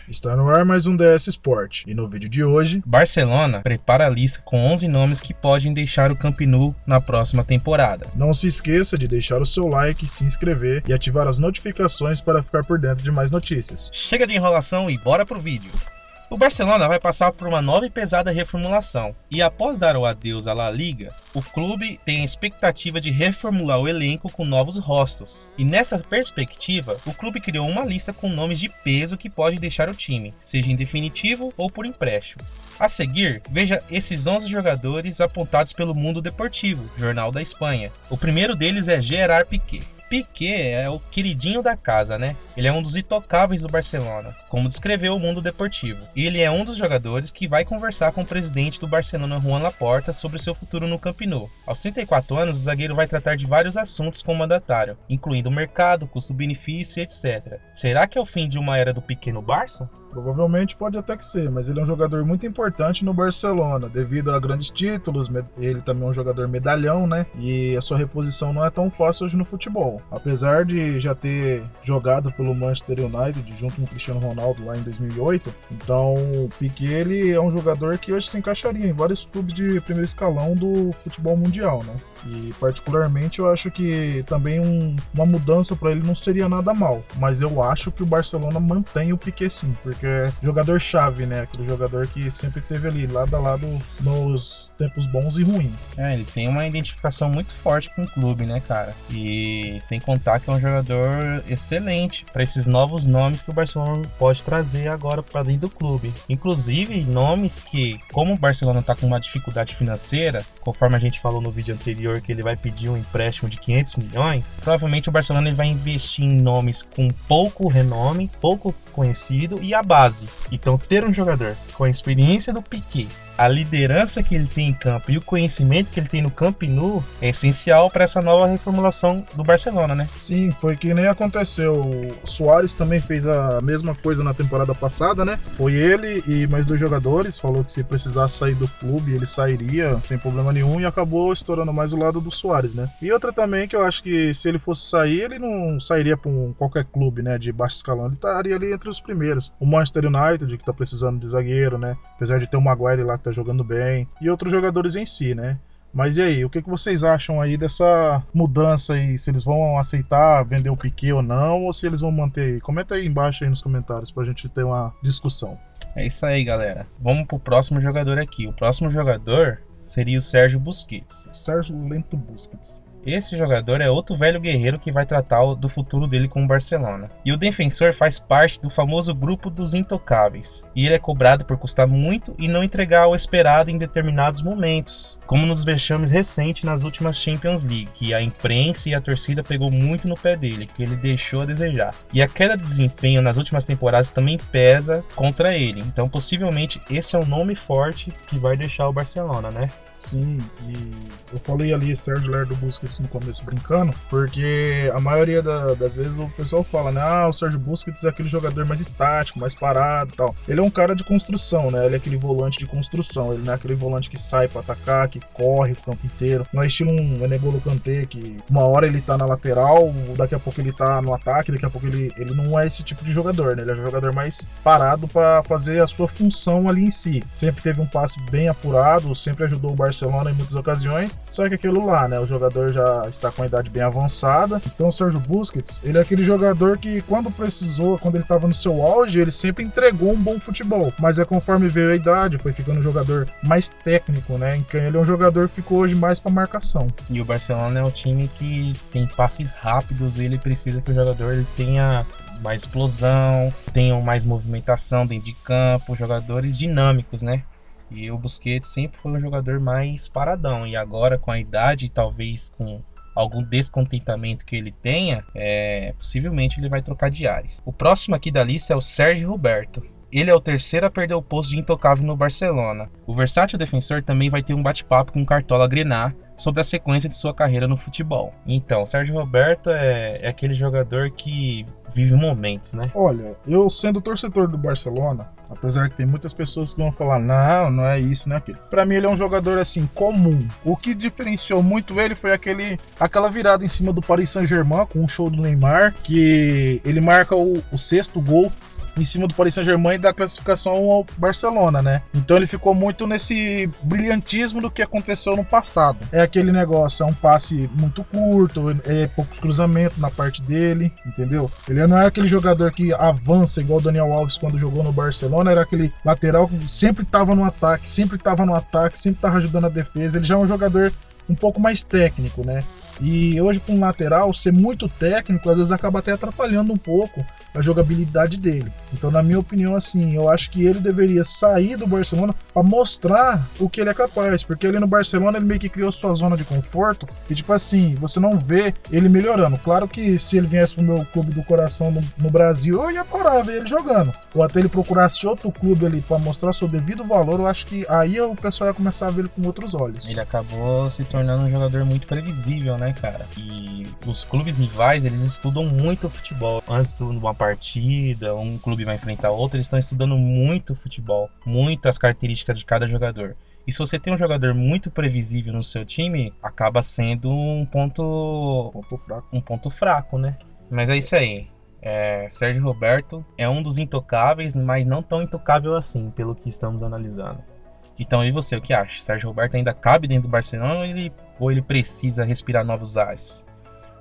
Está no ar mais um DS Sport e no vídeo de hoje, Barcelona prepara a lista com 11 nomes que podem deixar o Camp Nou na próxima temporada. Não se esqueça de deixar o seu like, se inscrever e ativar as notificações para ficar por dentro de mais notícias. Chega de enrolação e bora pro vídeo. O Barcelona vai passar por uma nova e pesada reformulação, e após dar o adeus à La Liga, o clube tem a expectativa de reformular o elenco com novos rostos. E nessa perspectiva, o clube criou uma lista com nomes de peso que pode deixar o time, seja em definitivo ou por empréstimo. A seguir, veja esses 11 jogadores apontados pelo Mundo Deportivo, jornal da Espanha. O primeiro deles é Gerard Piqué. Piqué é o queridinho da casa, né? Ele é um dos intocáveis do Barcelona, como descreveu o Mundo Deportivo. E ele é um dos jogadores que vai conversar com o presidente do Barcelona, Joan Laporta, sobre seu futuro no Camp Nou. Aos 34 anos, o zagueiro vai tratar de vários assuntos com o mandatário, incluindo o mercado, custo-benefício, etc. Será que é o fim de uma era do Piqué no Barça? Provavelmente pode até que ser, mas ele é um jogador muito importante no Barcelona, devido a grandes títulos, ele também é um jogador medalhão, né? E a sua reposição não é tão fácil hoje no futebol. Apesar de já ter jogado pelo Manchester United junto com o Cristiano Ronaldo lá em 2008, então o Piqué ele é um jogador que hoje se encaixaria em vários clubes de primeiro escalão do futebol mundial, né? E particularmente eu acho que também uma mudança para ele não seria nada mal, mas eu acho que o Barcelona mantém o Piqué sim, porque é jogador-chave, né? Aquele jogador que sempre esteve ali, lado a lado, nos tempos bons e ruins. Ele tem uma identificação muito forte com o clube, né, cara? E sem contar que é um jogador excelente para esses novos nomes que o Barcelona pode trazer agora para dentro do clube. Inclusive, nomes que, como o Barcelona tá com uma dificuldade financeira, conforme a gente falou no vídeo anterior, que ele vai pedir um empréstimo de 500 milhões, provavelmente o Barcelona vai investir em nomes com pouco renome, pouco conhecido e a base. Então ter um jogador com a experiência do Piqué, a liderança que ele tem em campo e o conhecimento que ele tem no Camp Nou é essencial para essa nova reformulação do Barcelona, né? Sim, foi que nem aconteceu. O Suárez também fez a mesma coisa na temporada passada, né? Foi ele e mais dois jogadores, falou que se precisasse sair do clube, ele sairia sem problema nenhum e acabou estourando mais o lado do Suárez, né? E outra também que eu acho que se ele fosse sair, ele não sairia para qualquer clube, né, de baixo escalão, ele estaria ali entre os primeiros. O Manchester United, que tá precisando de zagueiro, né? Apesar de ter o Maguire lá que tá jogando bem, e outros jogadores em si, né? Mas e aí, o que vocês acham aí dessa mudança aí? Se eles vão aceitar vender o Piqué ou não, ou se eles vão manter aí? Comenta aí embaixo aí nos comentários pra gente ter uma discussão. É isso aí, galera. Vamos pro próximo jogador aqui. O próximo jogador seria o Sérgio Busquets. Sérgio Lento Busquets. Esse jogador é outro velho guerreiro que vai tratar do futuro dele com o Barcelona. E o defensor faz parte do famoso grupo dos intocáveis. E ele é cobrado por custar muito e não entregar o esperado em determinados momentos. Como nos vexames recentes nas últimas Champions League, que a imprensa e a torcida pegou muito no pé dele, que ele deixou a desejar. E a queda de desempenho nas últimas temporadas também pesa contra ele. Então possivelmente esse é um nome forte que vai deixar o Barcelona, né? Sim, e eu falei ali Sérgio Lerdo Busquets no começo brincando, porque a maioria das vezes o pessoal fala, né, o Sérgio Busquets é aquele jogador mais estático, mais parado e tal. Ele é um cara de construção, né, ele é aquele volante de construção, ele não é aquele volante que sai pra atacar, que corre o campo inteiro. Não é estilo um N'Golo Kanté, que uma hora ele tá na lateral, daqui a pouco ele tá no ataque, daqui a pouco ele não é esse tipo de jogador, né, ele é um jogador mais parado pra fazer a sua função ali em si. Sempre teve um passe bem apurado, sempre ajudou o Barcelona em muitas ocasiões, só que aquilo lá, né, o jogador já está com a idade bem avançada, então o Sérgio Busquets, ele é aquele jogador que quando precisou, quando ele estava no seu auge, ele sempre entregou um bom futebol, mas é conforme veio a idade, foi ficando um jogador mais técnico, né, então ele é um jogador que ficou hoje mais para marcação. E o Barcelona é um time que tem passes rápidos, ele precisa que o jogador ele tenha mais explosão, tenha mais movimentação dentro de campo, jogadores dinâmicos, né? E o Busquets sempre foi um jogador mais paradão. E agora, com a idade e talvez com algum descontentamento que ele tenha, possivelmente ele vai trocar de ares. O próximo aqui da lista é o Sergi Roberto. Ele é o terceiro a perder o posto de intocável no Barcelona. O versátil defensor também vai ter um bate-papo com o Cartola Grená sobre a sequência de sua carreira no futebol. Então, o Sérgio Roberto é aquele jogador que vive momentos, né? Olha, eu sendo torcedor do Barcelona, apesar que tem muitas pessoas que vão falar, não é isso, não é aquilo. Pra mim ele é um jogador assim, comum. O que diferenciou muito ele foi aquela virada em cima do Paris Saint-Germain com um show do Neymar, que ele marca o sexto gol em cima do Paris Saint-Germain e da classificação ao Barcelona, né? Então ele ficou muito nesse brilhantismo do que aconteceu no passado. É aquele negócio, é um passe muito curto, é poucos cruzamentos na parte dele, entendeu? Ele não é aquele jogador que avança igual o Daniel Alves quando jogou no Barcelona, era aquele lateral que sempre estava no ataque, sempre estava ajudando a defesa. Ele já é um jogador um pouco mais técnico, né? E hoje com um lateral ser muito técnico às vezes acaba até atrapalhando um pouco a jogabilidade dele. Então, na minha opinião, assim, eu acho que ele deveria sair do Barcelona para mostrar o que ele é capaz, porque ele no Barcelona ele meio que criou sua zona de conforto e tipo assim, você não vê ele melhorando. Claro que se ele viesse pro meu clube do coração no Brasil, eu ia parar ver ele jogando. Ou até ele procurasse outro clube ali para mostrar seu devido valor, eu acho que aí o pessoal ia começar a ver ele com outros olhos. Ele acabou se tornando um jogador muito previsível, né, cara? E os clubes rivais, eles estudam muito o futebol. Antes de uma partida, um clube vai enfrentar outro, eles estão estudando muito o futebol, muito as características de cada jogador. E se você tem um jogador muito previsível no seu time, acaba sendo um ponto fraco, né? Mas é isso aí. Sérgio Roberto é um dos intocáveis, mas não tão intocável assim, pelo que estamos analisando. Então, e você, o que acha? Sérgio Roberto ainda cabe dentro do Barcelona ou ele precisa respirar novos ares?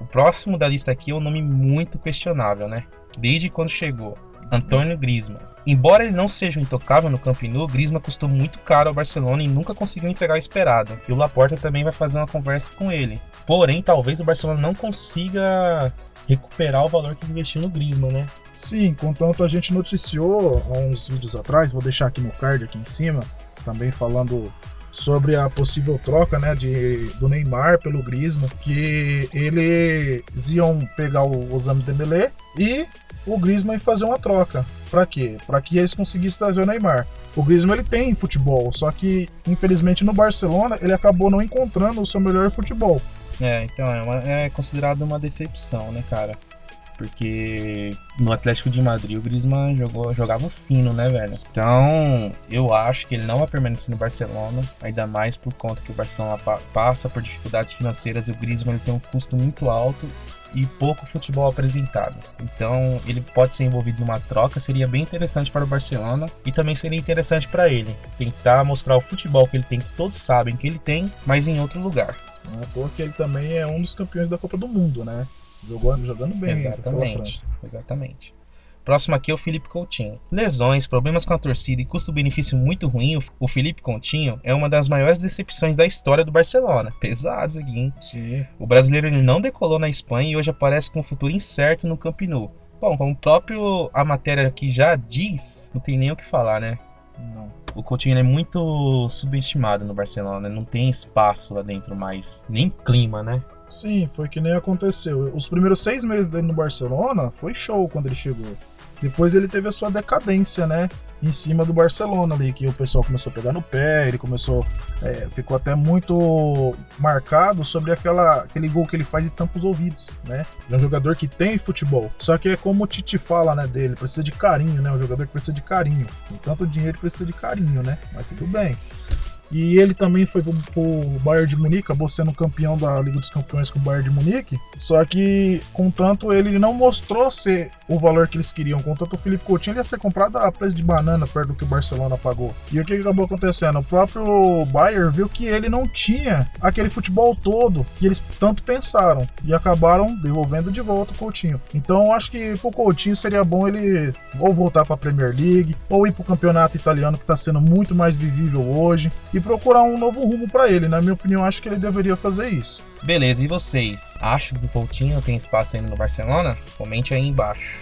O próximo da lista aqui é um nome muito questionável, né? Desde quando chegou, Antônio Griezmann. Embora ele não seja um intocável no Camp Nou, Griezmann custou muito caro ao Barcelona e nunca conseguiu entregar o esperado. E o Laporta também vai fazer uma conversa com ele. Porém, talvez o Barcelona não consiga recuperar o valor que investiu no Griezmann, né? Sim, contanto a gente noticiou há uns vídeos atrás, vou deixar aqui no card aqui em cima, também falando sobre a possível troca, né, do Neymar pelo Griezmann, que eles iam pegar o Ousmane Dembélé e o Griezmann ia fazer uma troca. Pra quê? Pra que eles conseguissem trazer o Neymar. O Griezmann ele tem futebol, só que infelizmente no Barcelona ele acabou não encontrando o seu melhor futebol. Então é considerado uma decepção, né, cara? Porque no Atlético de Madrid o Griezmann jogava fino, né, velho? Então eu acho que ele não vai permanecer no Barcelona, ainda mais por conta que o Barcelona passa por dificuldades financeiras e o Griezmann ele tem um custo muito alto e pouco futebol apresentado. Então ele pode ser envolvido numa troca, seria bem interessante para o Barcelona e também seria interessante para ele tentar mostrar o futebol que ele tem, que todos sabem que ele tem, mas em outro lugar. Não é à toa que ele também é um dos campeões da Copa do Mundo, né? Jogando bem. Exatamente. Próximo aqui é o Philippe Coutinho. Lesões, problemas com a torcida e custo-benefício muito ruim, o Philippe Coutinho é uma das maiores decepções da história do Barcelona. Pesados aqui, hein? Sim. O brasileiro ele não decolou na Espanha e hoje aparece com um futuro incerto no Camp Nou. Bom, como a matéria aqui já diz, não tem nem o que falar, né? Não. O Coutinho é muito subestimado no Barcelona, não tem espaço lá dentro mais, nem clima, né? Sim, foi que nem aconteceu. Os primeiros 6 meses dele no Barcelona foi show quando ele chegou. Depois ele teve a sua decadência, né? Em cima do Barcelona ali, que o pessoal começou a pegar no pé, ele ficou até muito marcado sobre aquele gol que ele faz e tampa os ouvidos, né? É um jogador que tem futebol, só que é como o Tite fala, né, dele, precisa de carinho, né? Um jogador que precisa de carinho, com tanto dinheiro precisa de carinho, né? Mas tudo bem. E ele também foi pro Bayern de Munique, acabou sendo campeão da Liga dos Campeões com o Bayern de Munique. Só que, contanto, ele não mostrou ser o valor que eles queriam. Contanto, o Philippe Coutinho ia ser comprado a preço de banana, perto do que o Barcelona pagou. E o que acabou acontecendo? O próprio Bayern viu que ele não tinha aquele futebol todo que eles tanto pensaram. E acabaram devolvendo de volta o Coutinho. Então, eu acho que pro Coutinho seria bom ele ou voltar pra Premier League, ou ir pro campeonato italiano, que tá sendo muito mais visível hoje, e procurar um novo rumo para ele. Na minha opinião, acho que ele deveria fazer isso. Beleza, e vocês? Acham que o Coutinho tem espaço ainda no Barcelona? Comente aí embaixo.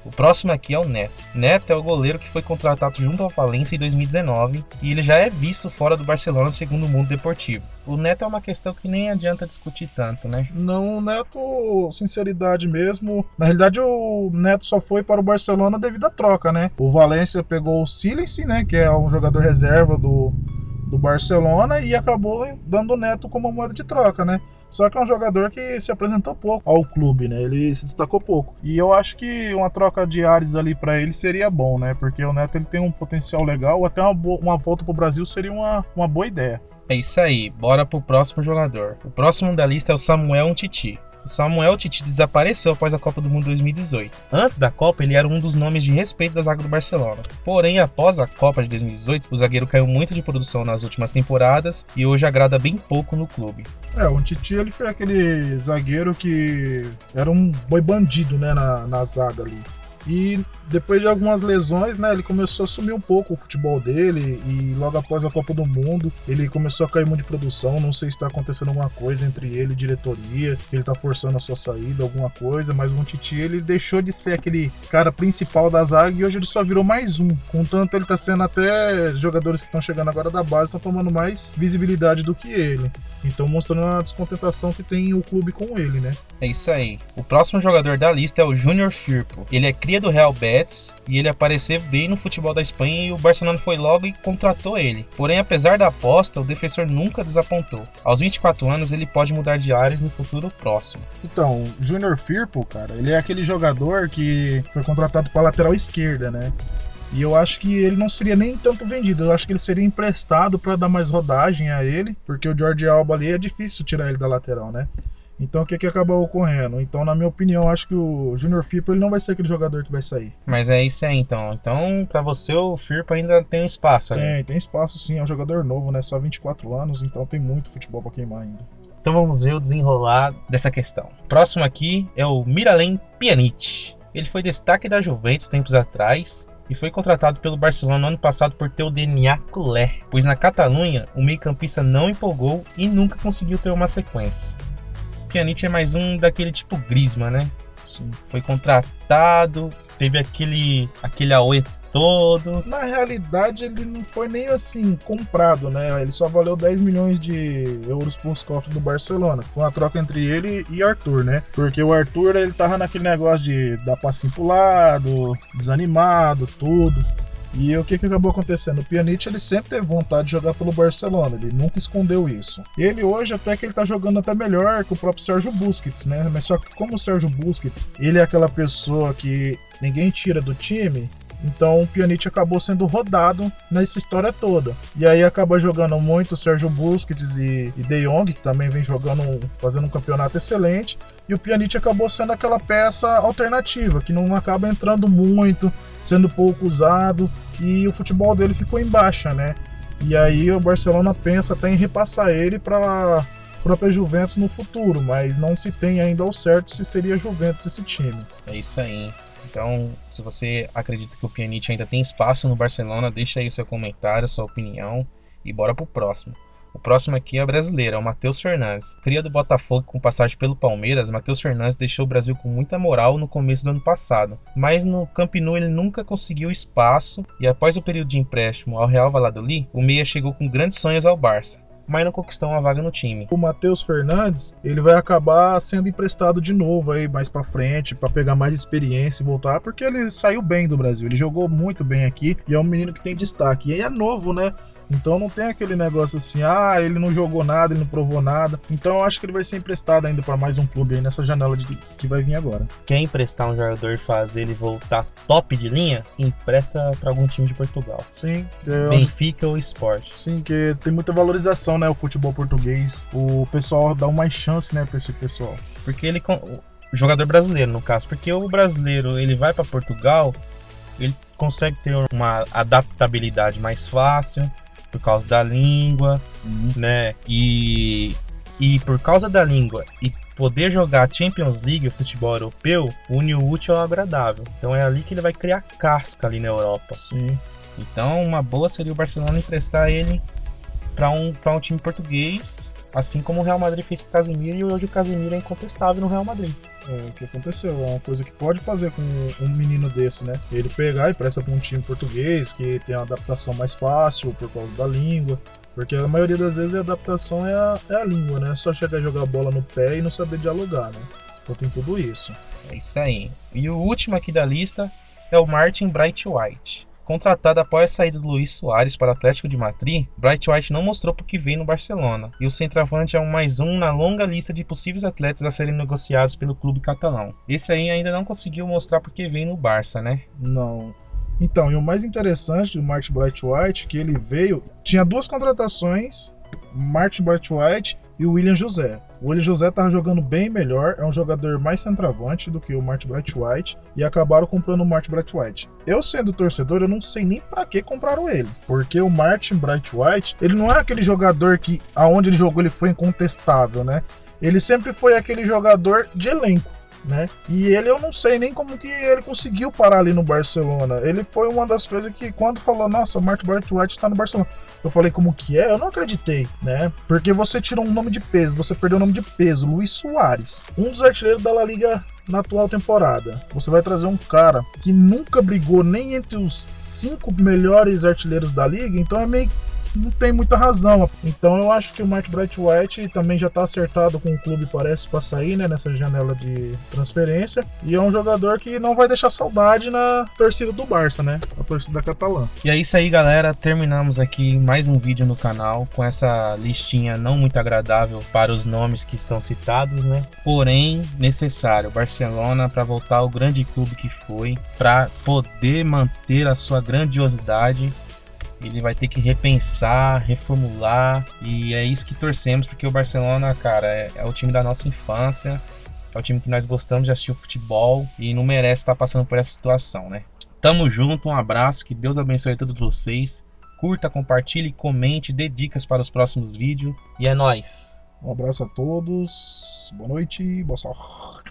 O próximo aqui é o Neto. Neto é o goleiro que foi contratado junto ao Valência em 2019 e ele já é visto fora do Barcelona segundo o Mundo Deportivo. O Neto é uma questão que nem adianta discutir tanto, né? Não, o Neto, sinceridade mesmo. Na realidade, o Neto só foi para o Barcelona devido à troca, né? O Valência pegou o Silense, né? Que é um jogador reserva do Barcelona e acabou dando o Neto como moeda de troca, né? Só que é um jogador que se apresentou pouco ao clube, né? Ele se destacou pouco. E eu acho que uma troca de ares ali para ele seria bom, né? Porque o Neto ele tem um potencial legal, até uma volta pro Brasil seria uma boa ideia. É isso aí, bora pro próximo jogador. O próximo da lista é o Samuel Umtiti. O Samuel Titi desapareceu após a Copa do Mundo 2018. Antes da Copa, ele era um dos nomes de respeito da zaga do Barcelona. Porém, após a Copa de 2018, o zagueiro caiu muito de produção nas últimas temporadas e hoje agrada bem pouco no clube. O Titi, ele foi aquele zagueiro que era um boi bandido, né, na zaga ali. E depois de algumas lesões, né, ele começou a sumir um pouco o futebol dele e logo após a Copa do Mundo ele começou a cair muito de produção. Não sei se está acontecendo alguma coisa entre ele e diretoria, ele está forçando a sua saída, alguma coisa, mas o Titi, ele deixou de ser aquele cara principal da zaga e hoje ele só virou mais um. Contanto, ele está sendo até jogadores que estão chegando agora da base estão tomando mais visibilidade do que ele. Então mostrando a descontentação que tem o clube com ele, né? É isso aí. O próximo jogador da lista é o Júnior Firpo. Ele é cria do Real Betis e ele apareceu bem no futebol da Espanha e o Barcelona foi logo e contratou ele. Porém, apesar da aposta, o defensor nunca desapontou. Aos 24 anos, ele pode mudar de áreas no futuro próximo. Então, o Júnior Firpo, cara, ele é aquele jogador que foi contratado para lateral esquerda, né? E eu acho que ele não seria nem tanto vendido, eu acho que ele seria emprestado para dar mais rodagem a ele, porque o Jordi Alba ali é difícil tirar ele da lateral, né? Então o que acabou ocorrendo? Então, na minha opinião, acho que o Júnior Firpo ele não vai ser aquele jogador que vai sair. Mas é isso aí, então. Então, para você, o Firpo ainda tem um espaço, né? Tem espaço sim, é um jogador novo, né? Só 24 anos, então tem muito futebol para queimar ainda. Então vamos ver o desenrolar dessa questão. Próximo aqui é o Miralem Pjanic. Ele foi destaque da Juventus tempos atrás e foi contratado pelo Barcelona no ano passado por ter o DNA culé, pois na Catalunha o meio-campista não empolgou e nunca conseguiu ter uma sequência. Pjanic é mais um daquele tipo Griezmann, né? Sim. Foi contratado, teve aquele auê todo. Na realidade, ele não foi nem assim comprado, né? Ele só valeu 10 milhões de euros para os cofres do Barcelona. Foi uma troca entre ele e Arthur, né? Porque o Arthur, ele tava naquele negócio de dar passinho pro lado, desanimado, tudo. E o que acabou acontecendo? O Pjanic, ele sempre teve vontade de jogar pelo Barcelona, ele nunca escondeu isso. Ele hoje até que ele tá jogando até melhor que o próprio Sérgio Busquets, né? Mas só que como o Sérgio Busquets, ele é aquela pessoa que ninguém tira do time, então o Pjanic acabou sendo rodado nessa história toda. E aí acaba jogando muito o Sérgio Busquets e De Jong, que também vem jogando, fazendo um campeonato excelente. E o Pjanic acabou sendo aquela peça alternativa, que não acaba entrando muito, sendo pouco usado. E o futebol dele ficou em baixa, né? E aí o Barcelona pensa até em repassar ele para a própria Juventus no futuro, mas não se tem ainda ao certo se seria Juventus esse time. É isso aí. Então, se você acredita que o Pjanic ainda tem espaço no Barcelona, deixa aí o seu comentário, sua opinião e bora pro próximo. O próximo aqui é brasileiro, é o Matheus Fernandes. Cria do Botafogo com passagem pelo Palmeiras, Matheus Fernandes deixou o Brasil com muita moral no começo do ano passado. Mas no Camp Nou ele nunca conseguiu espaço e após o período de empréstimo ao Real Valladolid, o meia chegou com grandes sonhos ao Barça, mas não conquistou uma vaga no time. O Matheus Fernandes, ele vai acabar sendo emprestado de novo aí mais pra frente, pra pegar mais experiência e voltar, porque ele saiu bem do Brasil, ele jogou muito bem aqui e é um menino que tem destaque. E aí é novo, né? Então não tem aquele negócio assim, ele não jogou nada, ele não provou nada. Então eu acho que ele vai ser emprestado ainda para mais um clube aí nessa janela que vai vir agora. Quer emprestar um jogador e fazer ele voltar top de linha? Empresta para algum time de Portugal. Sim. Benfica ou Sport. Sim, que tem muita valorização, né, o futebol português. O pessoal dá uma chance, né, para esse pessoal. Porque ele... O jogador brasileiro, no caso. Porque o brasileiro, ele vai para Portugal, ele consegue ter uma adaptabilidade mais fácil por causa da língua, né? E por causa da língua e poder jogar Champions League, o futebol europeu, une o útil ao agradável. Então é ali que ele vai criar casca ali na Europa. Sim. Então uma boa seria o Barcelona emprestar ele para um time português, assim como o Real Madrid fez com o Casemiro, e hoje o Casemiro é incontestável no Real Madrid. É o que aconteceu, é uma coisa que pode fazer com um menino desse, né? Ele pegar e presta para um time português que tem uma adaptação mais fácil por causa da língua, porque a maioria das vezes a adaptação é a língua, né? É só chegar a jogar bola no pé e não saber dialogar, né? Então tem tudo isso. É isso aí. E o último aqui da lista é o Martin Braithwaite. Contratado após a saída do Luís Soares para o Atlético de Madrid, Braithwaite não mostrou porque veio no Barcelona, e o centroavante é mais um na longa lista de possíveis atletas a serem negociados pelo clube catalão. Esse aí ainda não conseguiu mostrar porque veio no Barça, né? Não. Então, e o mais interessante do Martin Braithwaite, que ele veio, tinha duas contratações, Martin Braithwaite e e o William José. O William José tava jogando bem melhor, é um jogador mais centroavante do que o Martin Braithwaite, e acabaram comprando o Martin Braithwaite. Eu, sendo torcedor, eu não sei nem pra que compraram ele, porque o Martin Braithwaite, ele não é aquele jogador que aonde ele jogou ele foi incontestável, né? Ele sempre foi aquele jogador de elenco, né? E ele, eu não sei nem como que ele conseguiu parar ali no Barcelona. Ele foi uma das coisas que, quando falou, nossa, Martin Braithwaite tá no Barcelona, eu falei, como que é? Eu não acreditei, né? Porque você tirou um nome de peso, você perdeu o nome de peso, Luis Suárez, um dos artilheiros da La Liga na atual temporada. Você vai trazer um cara que nunca brigou nem entre os 5 melhores artilheiros da liga, então é meio, não tem muita razão. Então eu acho que o Martin Braithwaite também já está acertado com o clube, parece, para sair, né, nessa janela de transferência. E é um jogador que não vai deixar saudade na torcida do Barça, né? A torcida catalã. E é isso aí, galera. Terminamos aqui mais um vídeo no canal com essa listinha não muito agradável para os nomes que estão citados, né? Porém, necessário. Barcelona, para voltar ao grande clube que foi, para poder manter a sua grandiosidade, ele vai ter que repensar, reformular, e é isso que torcemos, porque o Barcelona, cara, é o time da nossa infância, é o time que nós gostamos de assistir o futebol e não merece estar passando por essa situação, né? Tamo junto, um abraço, que Deus abençoe a todos vocês, curta, compartilhe, comente, dê dicas para os próximos vídeos, e é nóis! Um abraço a todos, boa noite, boa sorte!